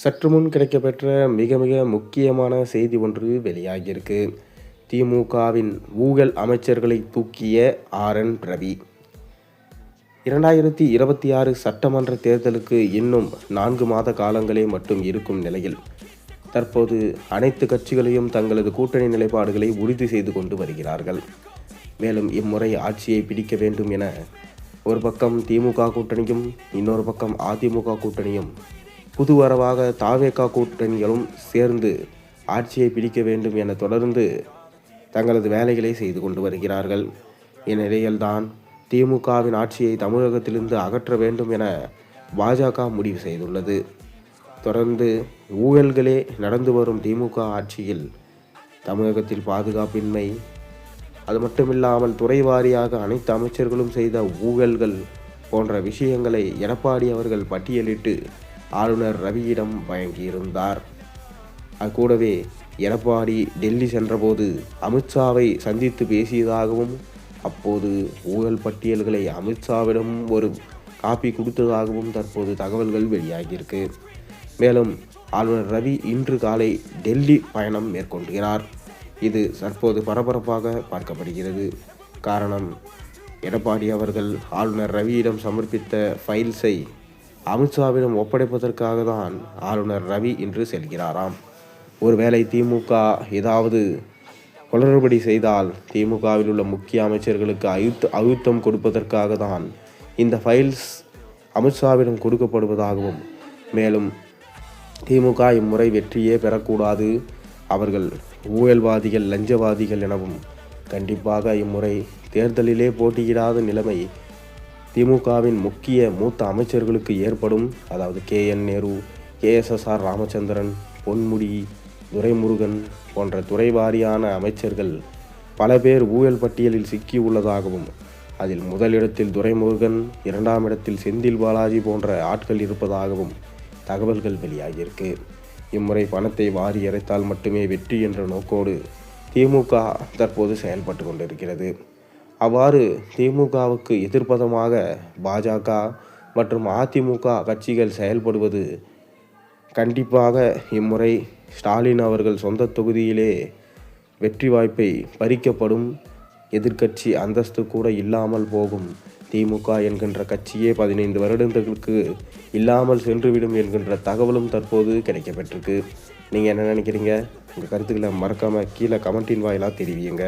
சற்று முன் கிடைக்கப்பெற்ற மிக மிக முக்கியமான செய்தி ஒன்று வெளியாகியிருக்கு. திமுகவின் ஊழல் அமைச்சர்களை தூக்கிய ஆர்.என். ரவி. 2026 சட்டமன்ற தேர்தலுக்கு இன்னும் 4 மாத காலங்களே மட்டும் இருக்கும் நிலையில் தற்போது அனைத்து கட்சிகளையும் தங்களது கூட்டணி நிலைப்பாடுகளை உறுதி செய்து கொண்டு வருகிறார்கள். மேலும் இம்முறை ஆட்சியை பிடிக்க வேண்டும் என ஒரு பக்கம் திமுக கூட்டணியும் இன்னொரு பக்கம் அதிமுக கூட்டணியும் புதுவரவாக தாவேகா கூட்டணிகளும் சேர்ந்து ஆட்சியை பிடிக்க வேண்டும் என தொடர்ந்து தங்களது வேலைகளை செய்து கொண்டு வருகிறார்கள். இந்நிலையில்தான் திமுகவின் ஆட்சியை தமிழகத்திலிருந்து அகற்ற வேண்டும் என பாஜக முடிவு செய்துள்ளது. தொடர்ந்து ஊழல்களே நடந்து வரும் திமுக ஆட்சியில் தமிழகத்தில் பாதுகாப்பின்மை, அது மட்டுமில்லாமல் துறை வாரியாக அனைத்து அமைச்சர்களும் செய்த ஊழல்கள் போன்ற விஷயங்களை எடப்பாடி அவர்கள் பட்டியலிட்டு ஆளுநர் ரவியிடம் வழங்கியிருந்தார். அது கூடவே எடப்பாடி டெல்லி சென்றபோது அமித்ஷாவை சந்தித்து பேசியதாகவும் அப்போது ஊழல் பட்டியல்களை அமித்ஷாவிடம் ஒரு காப்பி கொடுத்ததாகவும் தற்போது தகவல்கள் வெளியாகியிருக்கு. மேலும் ஆளுநர் ரவி இன்று காலை டெல்லி பயணம் மேற்கொள்கிறார். இது தற்போது பரபரப்பாக பார்க்கப்படுகிறது. காரணம், எடப்பாடி அவர்கள் ஆளுநர் ரவியிடம் சமர்ப்பித்த ஃபைல்ஸை அமித்ஷாவிடம் ஒப்படைப்பதற்காக தான் ஆளுநர் ரவி இன்று செல்கிறாராம். ஒருவேளை திமுக ஏதாவது குளறுபடி செய்தால் திமுகவில் உள்ள முக்கிய அமைச்சர்களுக்கு அழுத்தம் கொடுப்பதற்காக தான் இந்த ஃபைல்ஸ் அமித்ஷாவிடம் கொடுக்கப்படுவதாகவும், மேலும் திமுக இம்முறை வெற்றியே பெறக்கூடாது, அவர்கள் ஊழல்வாதிகள் லஞ்சவாதிகள் எனவும், கண்டிப்பாக இம்முறை தேர்தலிலே போட்டியிடாத நிலைமை திமுகவின் முக்கிய மூத்த அமைச்சர்களுக்கு ஏற்படும். அதாவது KN நேரு, KSSR ராமச்சந்திரன், பொன்முடி, துரைமுருகன் போன்ற துறை வாரியான அமைச்சர்கள் பல பேர் ஊழல் பட்டியலில் சிக்கியுள்ளதாகவும், அதில் முதலிடத்தில் துரைமுருகன், 2ஆம் இடத்தில் செந்தில் பாலாஜி போன்ற ஆட்கள் இருப்பதாகவும் தகவல்கள் வெளியாகியிருக்கு. இம்முறை பணத்தை வாரி இறைத்தால் மட்டுமே வெற்றி என்ற நோக்கோடு திமுக தற்போது செயல்பட்டு கொண்டிருக்கிறது. அவ்வாறு திமுகவுக்கு எதிர்ப்பதமாக பாஜக மற்றும் அதிமுக கட்சிகள் செயல்படுவது கண்டிப்பாக இம்முறை ஸ்டாலின் அவர்கள் சொந்த தொகுதியிலே வெற்றி வாய்ப்பை பறிக்கப்படும், எதிர்க்கட்சி அந்தஸ்து கூட இல்லாமல் போகும், திமுக என்கின்ற கட்சியே 15 வருடங்களுக்கு இல்லாமல் சென்றுவிடும் என்கின்ற தகவலும் தற்போது கிடைக்கப்பெற்றிருக்கு. நீங்கள் என்ன நினைக்கிறீங்க? உங்கள் கருத்துக்களை மறக்காமல் கீழே கமெண்டின் வாயிலாக தெரிவியுங்க.